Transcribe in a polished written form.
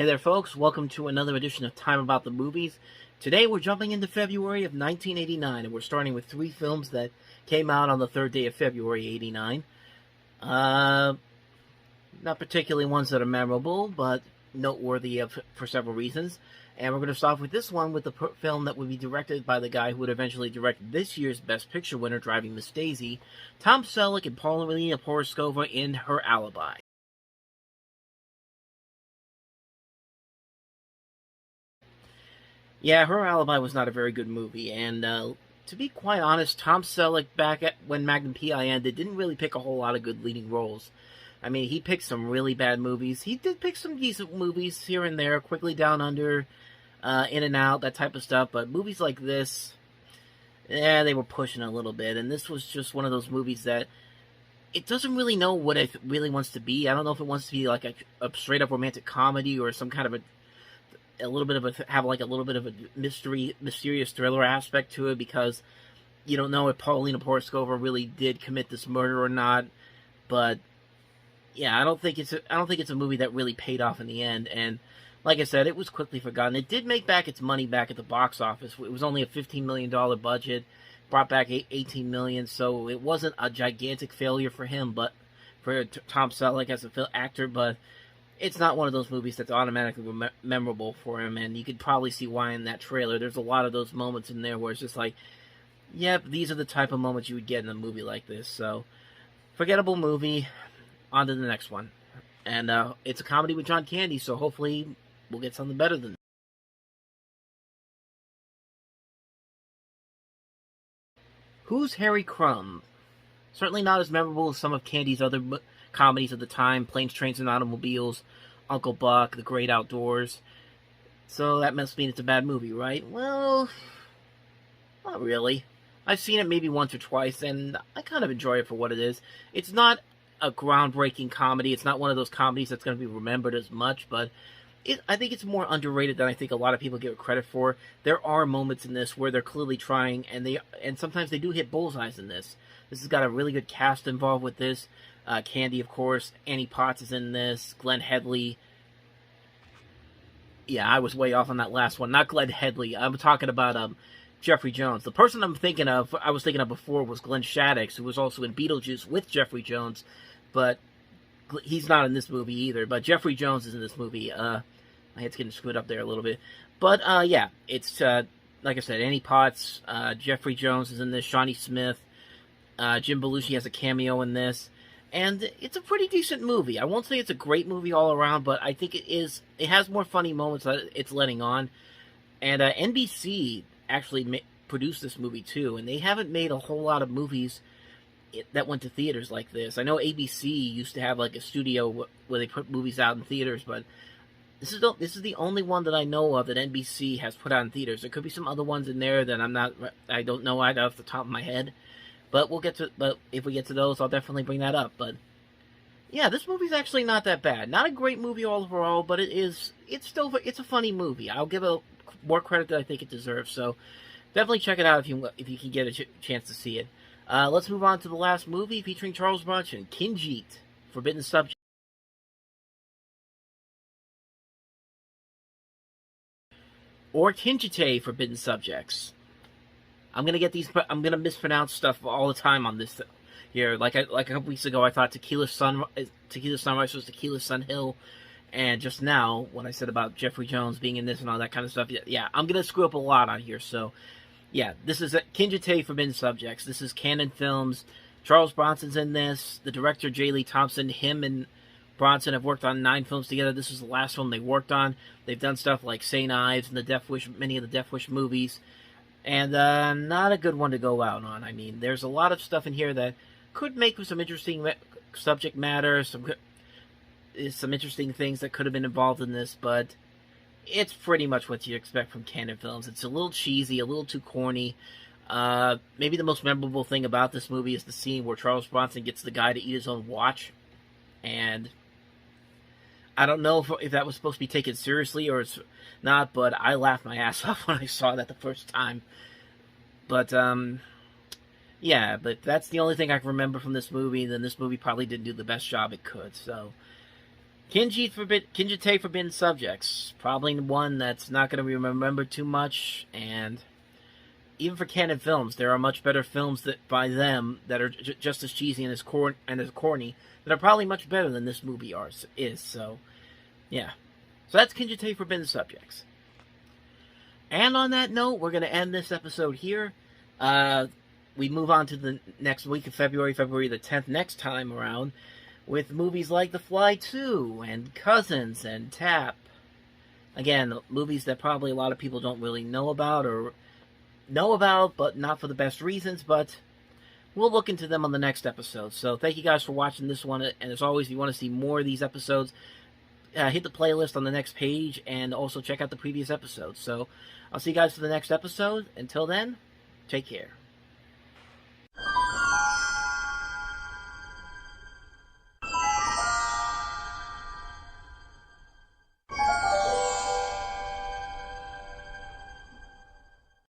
Hey there, folks. Welcome to another edition of Time About the Movies. Today we're jumping into February of 1989, and we're starting with three films that came out on the third day of February, '89. Not particularly ones that are memorable, but noteworthy for several reasons. And we're going to start with this one with the film that would be directed by the guy who would eventually direct this year's Best Picture winner, Driving Miss Daisy, Tom Selleck and Paulina Porizkova in Her Alibi. Yeah, Her Alibi was not a very good movie, and to be quite honest, Tom Selleck, when Magnum P.I. ended, didn't really pick a whole lot of good leading roles. I mean, he picked some really bad movies. He did pick some decent movies here and there, Quickly Down Under, In and Out, that type of stuff, but movies like this, they were pushing a little bit, and this was just one of those movies that it doesn't really know what it really wants to be. I don't know if it wants to be like a straight-up romantic comedy or some kind of a little bit of a mysterious thriller aspect to it, because you don't know if Paulina Porizkova really did commit this murder or not. But yeah, I don't think it's a movie that really paid off in the end. And like I said, it was quickly forgotten. It did make back its money back at the box office. It was only a $15 million budget, brought back $18 million, so it wasn't a gigantic failure for him, but for Tom Selleck as an actor. But it's not one of those movies that's automatically memorable for him, and you could probably see why in that trailer. There's a lot of those moments in there where it's just like, yep, these are the type of moments you would get in a movie like this. So, forgettable movie. On to the next one. And it's a comedy with John Candy, so hopefully we'll get something better than that. Who's Harry Crumb? Certainly not as memorable as some of Candy's other comedies of the time, Planes, Trains, and Automobiles, Uncle Buck, The Great Outdoors. So that must mean it's a bad movie, right? Well, not really. I've seen it maybe once or twice, and I kind of enjoy it for what it is. It's not a groundbreaking comedy. It's not one of those comedies that's going to be remembered as much, but I think it's more underrated than I think a lot of people give it credit for. There are moments in this where they're clearly trying, and sometimes they do hit bullseyes in this. This has got a really good cast involved with this. Candy, of course. Annie Potts is in this. Glenn Headley. Yeah, I was way off on that last one. Not Glenn Headley. I'm talking about Jeffrey Jones. The person I was thinking of before was Glenn Shaddix, who was also in Beetlejuice with Jeffrey Jones, but he's not in this movie either. But Jeffrey Jones is in this movie. My head's getting screwed up there a little bit. But yeah, it's like I said, Annie Potts, Jeffrey Jones is in this. Shawnee Smith. Jim Belushi has a cameo in this. And it's a pretty decent movie. I won't say it's a great movie all around, but I think it is. It has more funny moments that it's letting on. And NBC actually produced this movie too, and they haven't made a whole lot of movies that went to theaters like this. I know ABC used to have like a studio where they put movies out in theaters, but this is the only one that I know of that NBC has put out in theaters. There could be some other ones in there that I don't know right off the top of my head. But if we get to those, I'll definitely bring that up. But yeah, this movie's actually not that bad. Not a great movie overall, but it's a funny movie. I'll give it more credit than I think it deserves. So definitely check it out if you can get a chance to see it. Let's move on to the last movie featuring Charles Bronson, Kinjit, Forbidden Subject. Or Kinjite, Forbidden Subjects. I'm gonna mispronounce stuff all the time on this here. Like a couple weeks ago, I thought Tequila Sunrise was Tequila Sun Hill, and just now when I said about Jeffrey Jones being in this and all that kind of stuff, yeah, I'm gonna screw up a lot on here. So, yeah, this is Kinjite, Forbidden Subjects. This is Canon Films. Charles Bronson's in this. The director J. Lee Thompson, him and Bronson have worked on 9 films together. This is the last film they worked on. They've done stuff like St. Ives and many of the Death Wish movies. And not a good one to go out on. I mean, there's a lot of stuff in here that could make for some interesting subject matter, some interesting things that could have been involved in this, but it's pretty much what you expect from Canon Films. It's a little cheesy, a little too corny. Maybe the most memorable thing about this movie is the scene where Charles Bronson gets the guy to eat his own watch, and I don't know if that was supposed to be taken seriously or it's not, but I laughed my ass off when I saw that the first time. But, yeah, but that's the only thing I can remember from this movie, and then this movie probably didn't do the best job it could. So, Kinjite Forbidden Subjects. Probably one that's not going to be remembered too much, and even for canon films, there are much better films by them that are just as cheesy and as corny that are probably much better than this movie is. So, yeah. So that's Kinjite Forbidden Subjects. And on that note, we're going to end this episode here. We move on to the next week of February the 10th, next time around, with movies like The Fly 2, and Cousins, and Tap. Again, movies that probably a lot of people don't really know about, but not for the best reasons, but we'll look into them on the next episode. So thank you guys for watching this one, and as always, if you want to see more of these episodes, hit the playlist on the next page, and also check out the previous episodes. So I'll see you guys for the next episode. Until then, take care.